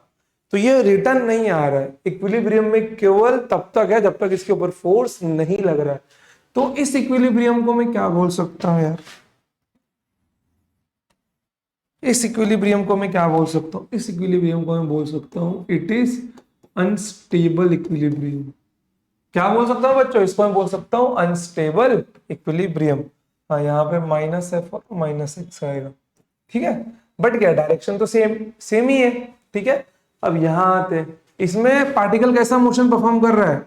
तो ये रिटर्न नहीं आ रहा है। इक्विलिब्रियम में केवल तब तक है जब तक इसके ऊपर फोर्स नहीं लग रहा है। तो इस इक्विलिब्रियम को मैं क्या बोल सकता हूं यार, इस इक्विलिब्रियम को मैं क्या बोल सकता हूं, इस इक्विलिब्रियम को मैं बोल सकता हूं इट इज अनस्टेबल इक्विलिब्रियम। क्या बोल सकता हूं बच्चों, इसको मैं बोल सकता हूं अनस्टेबल इक्विलिब्रियम। हाँ, यहाँ पे माइनस एफ और माइनस एक्स आएगा। ठीक है, बट क्या डायरेक्शन तो सेम सेम ही है। ठीक है, अब यहां आते हैं, इसमें पार्टिकल कैसा मोशन परफॉर्म कर रहा है,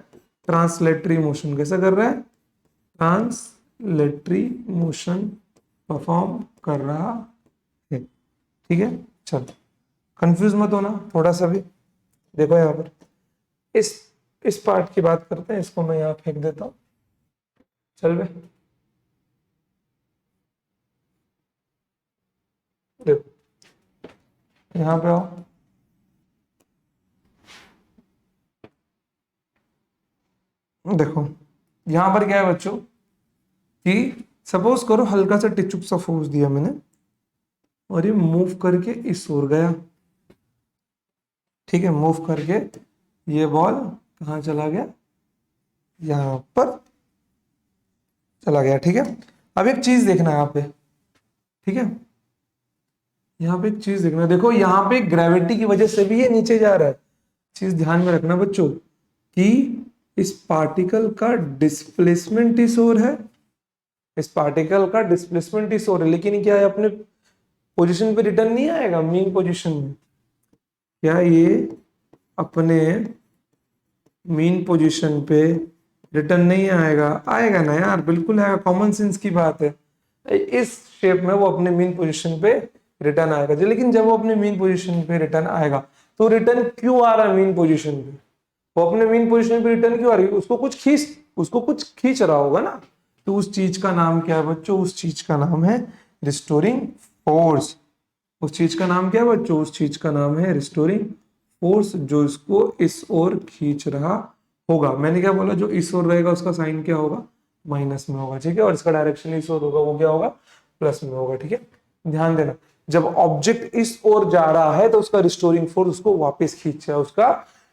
ट्रांसलेटरी मोशन कैसा कर रहा है, ट्रांसलेटरी मोशन परफॉर्म कर रहा है। ठीक है, चलो कंफ्यूज मत होना थोड़ा सा भी। देखो यहाँ पर इस पार्ट की बात करते हैं, इसको मैं यहाँ फेंक देता हूं। चल बे, देखो यहाँ पे आओ। देखो यहां पर क्या है बच्चों कि सपोज करो हल्का सा टिचुक सा फोर्स दिया मैंने और ये मूव करके इस ओर गया। ठीक है, मूव करके ये बॉल कहाँ चला गया, यहां पर चला गया। ठीक है, अब एक चीज देखना है यहाँ पे। ठीक है, यहाँ पे एक चीज देखना है। देखो यहाँ पे ग्रेविटी की वजह से भी ये नीचे जा रहा है। चीज ध्यान में रखना बच्चों कि इस पार्टिकल का डिस्प्लेसमेंट इस ओर है, इस पार्टिकल का डिस्प्लेसमेंट इस ओर है, लेकिन क्या है अपने पोजीशन पे रिटर्न नहीं आएगा, मीन पोजीशन में। क्या ये अपने मीन पोजीशन पे रिटर्न नहीं आएगा? आएगा ना यार, बिल्कुल आएगा, कॉमन सेंस की बात है। इस शेप में वो अपने मीन पोजीशन पे रिटर्न आएगा। लेकिन जब वो अपने मीन पोजीशन पे रिटर्न आएगा तो रिटर्न क्यों आ रहा है मीन पोजीशन पे? वो अपने मीन पोजीशन पे रिटर्न क्यों आ रही है? उसको कुछ खींच रहा होगा ना। तो उस चीज का नाम क्या है बच्चों? उस चीज का नाम है रिस्टोरिंग फोर्स। उस चीज का नाम क्या है बच्चों? उस चीज का नाम है रिस्टोरिंग फोर्स, जो इसको इस ओर खींच रहा होगा। मैंने क्या बोला? जो इस ओर रहेगा उसका साइन क्या होगा? माइनस में होगा। ठीक है, और इसका डायरेक्शन इस ओर होगा, वो क्या होगा? प्लस में होगा। ठीक है, ध्यान देना, जब ऑब्जेक्ट इस ओर जा रहा है तो उसका रिस्टोरिंग फोर्स उसको वापस खींच रहा है, उसका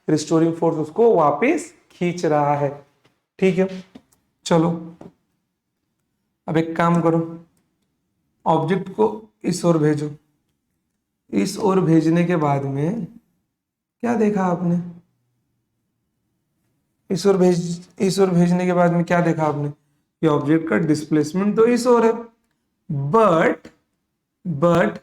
रिस्टोरिंग फोर्स उसको वापस खींच रहा है। ठीक है, चलो अब एक काम करो, ऑब्जेक्ट को इस ओर भेजो। इस ओर भेजने के बाद में क्या देखा आपने? इस ओर भेजने के बाद में क्या देखा आपने? कि ऑब्जेक्ट का डिस्प्लेसमेंट तो इस ओर है, बट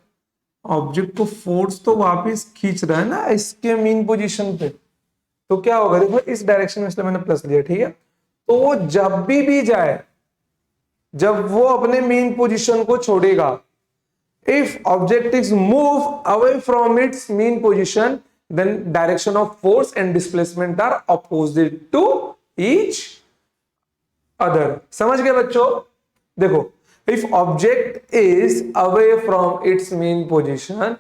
ऑब्जेक्ट को फोर्स तो वापस खींच रहा है ना इसके मीन पोजीशन पे। तो क्या होगा? देखो इस डायरेक्शन में, इसलिए मैंने प्लस दिया। ठीक है, तो वो जब भी जाए, जब वो अपने मीन पोजीशन को छोड़ेगा, if object is move away from its mean position, then direction of force and displacement are opposite to each other। समझ गए बच्चों? देखो, if object is away from its mean position,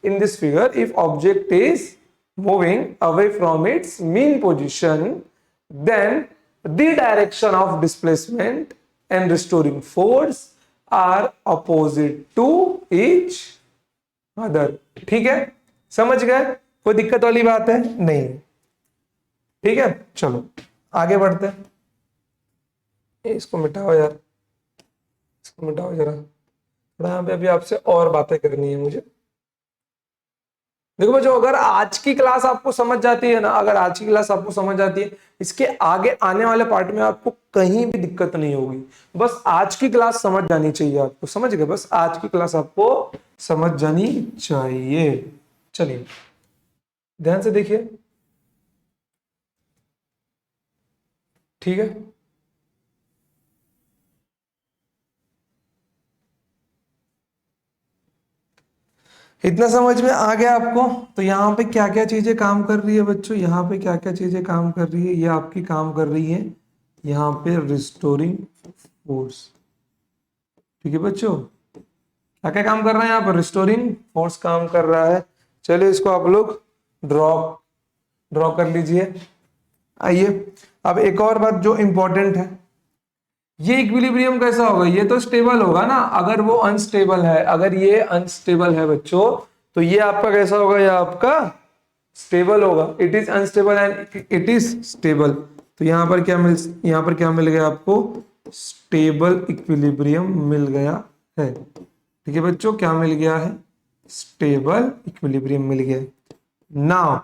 in this figure, if object is moving away from its mean position, then the direction of displacement and restoring force are opposite to each other। ठीक है, समझ गए? कोई दिक्कत वाली बात है? नहीं। ठीक है, चलो आगे बढ़ते हैं। इसको मिटाओ यार, इसको मिटाओ जरा, थोड़ा यहाँ पे अभी आपसे और बातें करनी है मुझे। देखो बच्चों, अगर आज की क्लास आपको समझ जाती है ना, अगर आज की क्लास आपको समझ जाती है, इसके आगे आने वाले पार्ट में आपको कहीं भी दिक्कत नहीं होगी। बस आज की क्लास समझ जानी चाहिए आपको। समझ गए? बस आज की क्लास आपको समझ जानी चाहिए। चलिए ध्यान से देखिए। ठीक है, इतना समझ में आ गया आपको? तो यहाँ पे क्या क्या चीजें काम कर रही है बच्चों? यहाँ पे क्या क्या चीजें काम कर रही है? ये आपकी काम कर रही है यहाँ पे रिस्टोरिंग फोर्स। ठीक है बच्चों, क्या क्या काम कर रहा है यहाँ पर? रिस्टोरिंग फोर्स काम कर रहा है। चलिए इसको आप लोग ड्रॉ कर लीजिए। आइए अब एक और बात जो इंपॉर्टेंट है, ये इक्विलिब्रियम कैसा होगा? ये तो स्टेबल होगा ना। अगर वो अनस्टेबल है, अगर ये अनस्टेबल है बच्चों, तो ये आपका कैसा होगा? ये आपका स्टेबल होगा। It is unstable and it is stable. तो यहाँ पर क्या मिल गया आपको? स्टेबल इक्विलिब्रियम मिल गया है। ठीक है बच्चों, क्या मिल गया है? स्टेबल इक्विलिब्रियम मिल गया। नाउ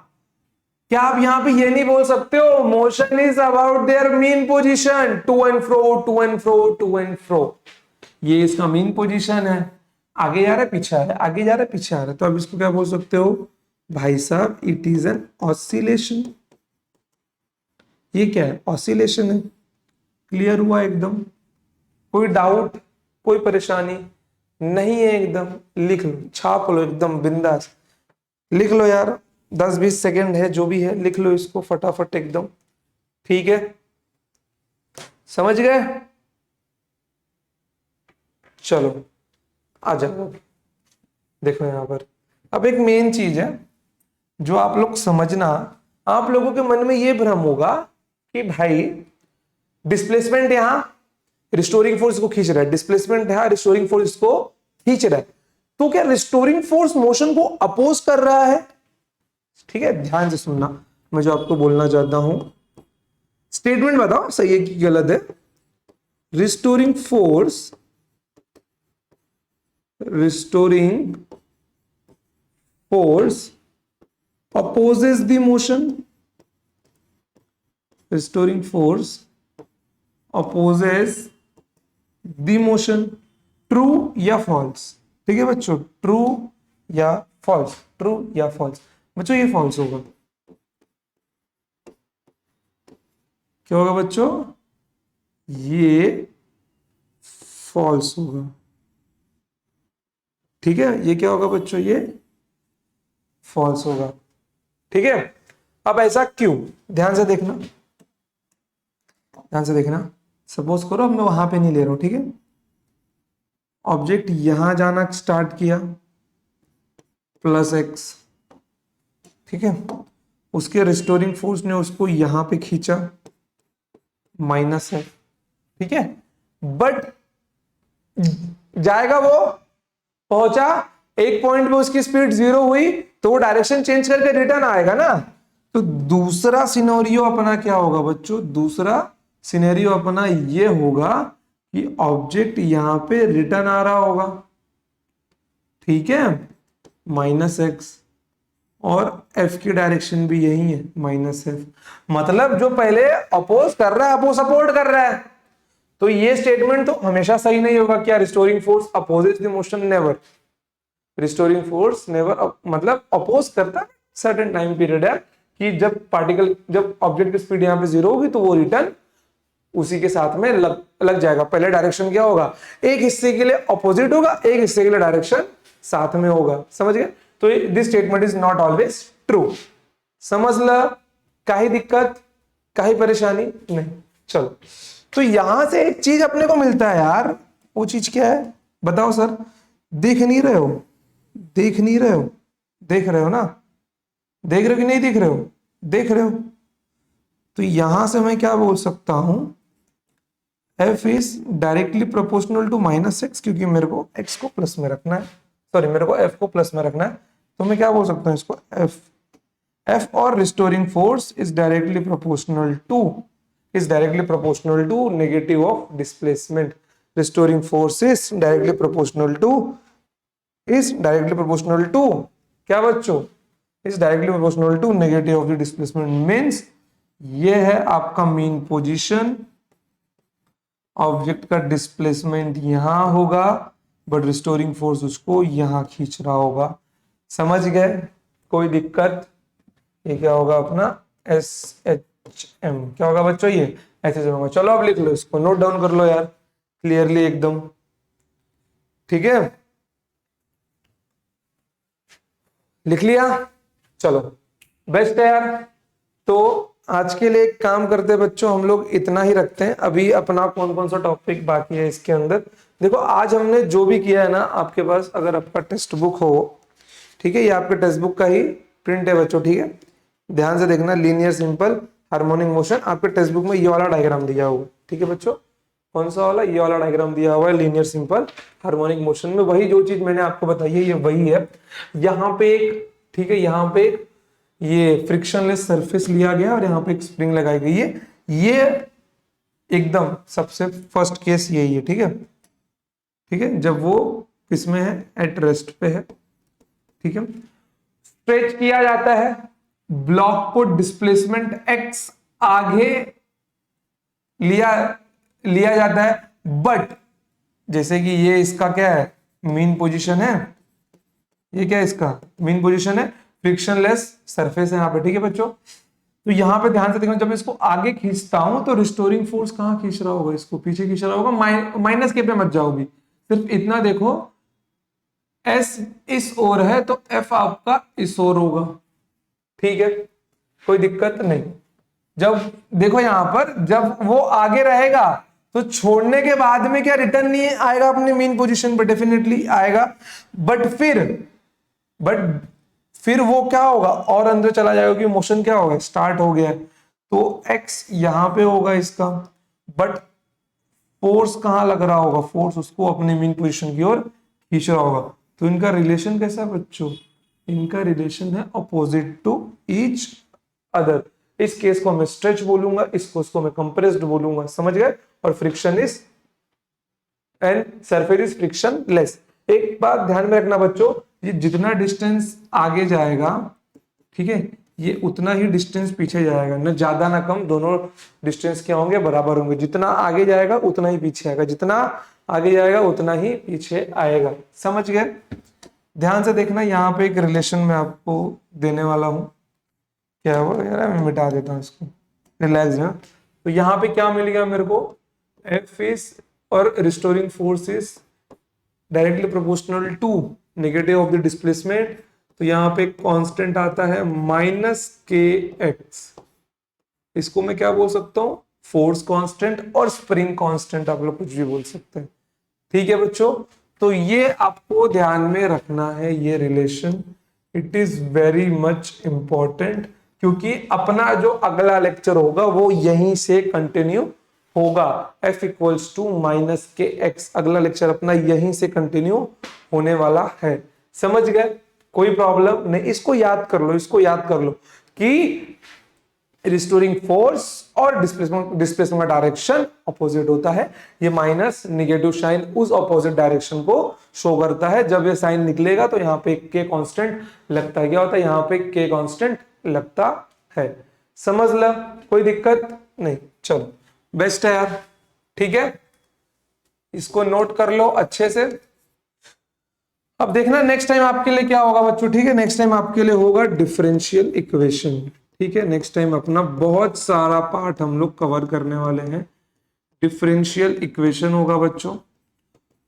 क्या आप यहां पे ये नहीं बोल सकते हो motion is about their mean position, to and fro to and fro to and fro? ये इसका मीन पोजीशन है, आगे जा रहा है पीछे आ रहा है, आगे जा रहा है पीछे आ रहा है। तो अब इसको क्या बोल सकते हो भाई साहब? It is an oscillation. ये क्या है? ऑसिलेशन है। क्लियर हुआ एकदम? कोई डाउट, कोई परेशानी नहीं है? एकदम लिख लो, छाप लो एकदम बिंदास, लिख लो यार, 10-20 सेकंड है जो भी है, लिख लो इसको फटाफट एकदम। ठीक है, समझ गए? चलो आ जाओ। देखो यहां पर अब एक मेन चीज है जो आप लोग समझना। आप लोगों के मन में ये भ्रम होगा कि भाई डिस्प्लेसमेंट यहां रिस्टोरिंग फोर्स को खींच रहा है, डिस्प्लेसमेंट यहां रिस्टोरिंग फोर्स को खींच रहा है, तो क्या रिस्टोरिंग फोर्स मोशन को अपोज कर रहा है? ठीक है, ध्यान से सुनना, मैं जो आपको बोलना चाहता हूं, स्टेटमेंट बताओ सही है कि गलत है। Restoring force opposes the motion. Restoring force opposes the motion. True या फॉल्स? ठीक है बच्चों, ट्रू या फॉल्स? ट्रू या फॉल्स? बच्चों ये फॉल्स होगा। क्या होगा बच्चों? ये फॉल्स होगा। ठीक है, ये क्या होगा बच्चों? ये फॉल्स होगा। ठीक है, अब ऐसा क्यों? ध्यान से देखना, ध्यान से देखना। सपोज करो अब मैं वहां पे नहीं ले रहा हूं, ठीक है, ऑब्जेक्ट यहां जाना स्टार्ट किया +x, ठीक है, उसके रिस्टोरिंग फोर्स ने उसको यहां पे खींचा -f, ठीक है, बट जाएगा वो, पहुंचा एक पॉइंट पे, उसकी स्पीड 0 हुई तो वो डायरेक्शन चेंज करके रिटर्न आएगा ना। तो दूसरा सिनेरियो अपना क्या होगा बच्चों? दूसरा सिनेरियो अपना ये होगा कि ऑब्जेक्ट यहां पे रिटर्न आ रहा होगा, ठीक है, -x, और f की डायरेक्शन भी यही है -f। मतलब जो पहले अपोज कर रहा है वो सपोर्ट कर रहा है। तो ये स्टेटमेंट तो हमेशा सही नहीं होगा। क्या? Restoring force opposes the motion? Never. Restoring force never, मतलब अपोज करता है सर्टेन टाइम पीरियड है कि जब ऑब्जेक्ट की स्पीड यहां पे 0 होगी तो वो रिटर्न उसी के साथ में लग जाएगा। पहले डायरेक्शन क्या होगा? एक हिस्से के लिए अपोजिट होगा, एक हिस्से के लिए डायरेक्शन साथ में होगा। समझ गए? तो this statement is not always true. समझ ल? काही दिक्कत, काही परेशानी नहीं? चलो, तो यहां से एक चीज अपने को मिलता है यार। वो चीज क्या है बताओ सर? देख नहीं रहे हो? देख नहीं रहे हो? देख रहे हो ना? देख रहे हो कि नहीं देख रहे हो? देख रहे हो। तो यहां से मैं क्या बोल सकता हूं? f is directly proportional to -x, क्योंकि मेरे को x को प्लस में रखना है, सॉरी मेरे को f को प्लस में रखना है। तो मैं क्या बोल सकता हूं इसको? f और restoring force is directly proportional to negative of displacement. Restoring force is directly proportional to क्या बच्चों? Is directly proportional to negative of the displacement. Means ये है आपका मीन पोजीशन, ऑब्जेक्ट का डिस्प्लेसमेंट यहां होगा बट रिस्टोरिंग फोर्स उसको यहां खींच रहा होगा। समझ गए? कोई दिक्कत? ये क्या होगा अपना? SHM। क्या होगा बच्चों? ये ऐसे होगा। चलो अब लिख लो इसको, नोट डाउन कर लो यार क्लियरली एकदम। ठीक है, लिख लिया? चलो बेस्ट है यार। तो आज के लिए एक काम करते हैं बच्चों, हम लोग इतना ही रखते हैं। अभी अपना कौन कौन सा टॉपिक बाकी है इसके अंदर देखो। आज हमने जो भी किया है ना, आपके पास अगर आपका टेक्स्ट बुक हो, ठीक है, ये आपके टेक्स्ट बुक का ही प्रिंट है बच्चों, ठीक है, ध्यान से देखना। लीनियर सिंपल हार्मोनिक मोशन, आपके टेक्स्ट बुक में ये वाला डायग्राम दिया हुआ, ठीक है बच्चों। कौन सा वाला? ये वाला डायग्राम दिया हुआ है लीनियर सिंपल हार्मोनिक मोशन में। वही जो चीज मैंने आपको बताई है ये वही है। यहाँ पे एक, ठीक है, यहाँ पे एक ये फ्रिक्शनलेस सरफेस लिया गया और यहाँ पे एक स्प्रिंग लगाई गई है। ये एकदम सबसे फर्स्ट केस यही है, ठीक है, ठीक है, जब वो किसमें है? एट रेस्ट पे है, ठीक है। स्ट्रेच किया जाता है, ब्लॉक को डिस्प्लेसमेंट x आगे लिया जाता है, बट जैसे कि ये इसका क्या है? मीन पोजीशन है। ये क्या है? इसका मीन पोजीशन है। फ्रिक्शनलेस सरफेस है यहाँ पे, ठीक है बच्चों। तो यहाँ पे ध्यान से देखना, जब इसको आगे खींचता हूं तो रिस्टोरिंग फोर्स कहाँ खींच रहा होगा, इसको पीछे खींच रहा होगा, माइनस के पे मत जाओगी, सिर्फ इतना देखो, एस इस ओर है तो एफ आपका इस ओर होगा, ठीक है, कोई दिक्कत नहीं। जब देखो यहां पर जब वो आगे रहेगा तो छोड़ने के बाद में क्या रिटर्न नहीं आएगा अपने मेन पोजीशन पर, डेफिनेटली आएगा, बट फिर वो क्या होगा और अंदर चला जाएगा, कि मोशन क्या होगा, स्टार्ट हो गया है, तो एक्स यहां पे होगा इसका, बट फोर्स कहां लग रहा होगा, फोर्स उसको अपने मेन पोजीशन की ओर खींच रहा होगा। तो इनका रिलेशन कैसा है बच्चों, इनका रिलेशन है अपोजिट टू ईच अदर। इस केस को मैं स्ट्रेच बोलूंगा, इसको मैं कंप्रेस्ड बोलूंगा, समझ गए। और friction is and surface is friction less. एक बात ध्यान में रखना बच्चों, ये जितना डिस्टेंस आगे जाएगा, ठीक है, ये उतना ही डिस्टेंस पीछे जाएगा, न ज्यादा ना कम, दोनों डिस्टेंस क्या होंगे, बराबर होंगे। जितना आगे जाएगा उतना ही पीछे आएगा, जितना आगे जाएगा उतना ही पीछे आएगा, समझ गए। ध्यान से देखना, यहाँ पे एक रिलेशन मैं आपको देने वाला हूं, क्या हुआ यार, मैं मिटा देता हूँ इसको, रिलैक्स है। तो यहाँ पे क्या मिल गया मेरे को, एफ इज और restoring force is directly proportional to negative of the displacement. तो यहाँ पे कांस्टेंट आता है माइनस के एक्स, इसको मैं क्या बोल सकता हूँ, फोर्स कांस्टेंट और स्प्रिंग कांस्टेंट, आप लोग कुछ भी बोल सकते हैं, ठीक है बच्चों। तो ये आपको ध्यान में रखना है, ये relation, it is very much important, क्योंकि अपना जो अगला लेक्चर होगा वो यहीं से कंटिन्यू होगा। F इक्वल्स टू माइनस के एक्स, अगला लेक्चर अपना यहीं से कंटिन्यू होने वाला है, समझ गए, कोई प्रॉब्लम नहीं। इसको याद कर लो, इसको याद कर लो कि रिस्टोरिंग फोर्स और डिस्प्लेसमेंट का डायरेक्शन अपोजिट होता है। ये माइनस नेगेटिव साइन उस अपोजिट डायरेक्शन को शो करता है। जब ये साइन निकलेगा तो यहाँ पे के कांस्टेंट लगता है, क्या होता है, यहाँ पे के कांस्टेंट लगता है, समझ लो, कोई दिक्कत नहीं। चलो बेस्ट है यार, ठीक है, इसको नोट कर लो अच्छे से। अब देखना नेक्स्ट टाइम आपके लिए क्या होगा बच्चों, ठीक है, नेक्स्ट टाइम आपके लिए होगा डिफरेंशियल इक्वेशन, ठीक है। नेक्स्ट टाइम अपना बहुत सारा पार्ट हम लोग कवर करने वाले हैं, डिफरेंशियल इक्वेशन होगा बच्चों,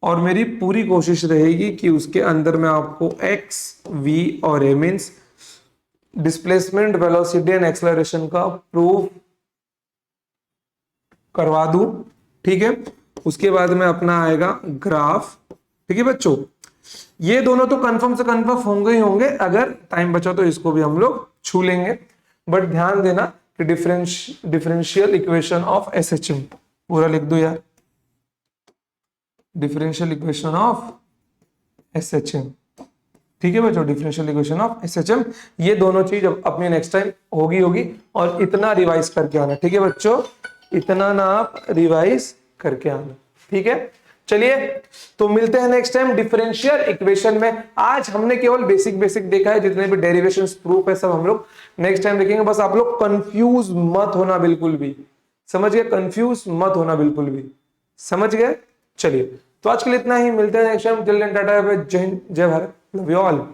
और मेरी पूरी कोशिश रहेगी कि उसके अंदर मैं आपको एक्स, वी और a means displacement, velocity and acceleration का प्रूफ करवा दूं, ठीक है। उसके बाद में अपना आएगा ग्राफ, ठीक है बच्चों। ये दोनों तो कंफर्म से कंफर्म होंगे ही होंगे, अगर टाइम बचा तो इसको भी हम लोग छू लेंगे, बट ध्यान देना कि डिफरेंशियल इक्वेशन ऑफ एसएचएम पूरा लिख दो यार, डिफरेंशियल इक्वेशन ऑफ एसएचएम, ठीक है बच्चों, डिफरेंशियल इक्वेशन ऑफ एसएचएम। ये दोनों चीज अपनी नेक्स्ट टाइम होगी, और इतना रिवाइज करके आना, ठीक है बच्चों, इतना ना आप रिवाइज करके आना, ठीक है। चलिए तो मिलते हैं नेक्स्ट टाइम डिफरेंशियल इक्वेशन में। आज हमने केवल बेसिक देखा है, जितने भी डेरिवेशंस प्रूफ है सब हम लोग नेक्स्ट टाइम देखेंगे। बस आप लोग कंफ्यूज मत होना बिल्कुल भी, समझ गए, कंफ्यूज मत होना बिल्कुल भी, समझ गए। चलिए तो आज के लिए इतना ही, मिलते हैं next time, till then tata, जय हिंद, जय भारत, लव यू ऑल।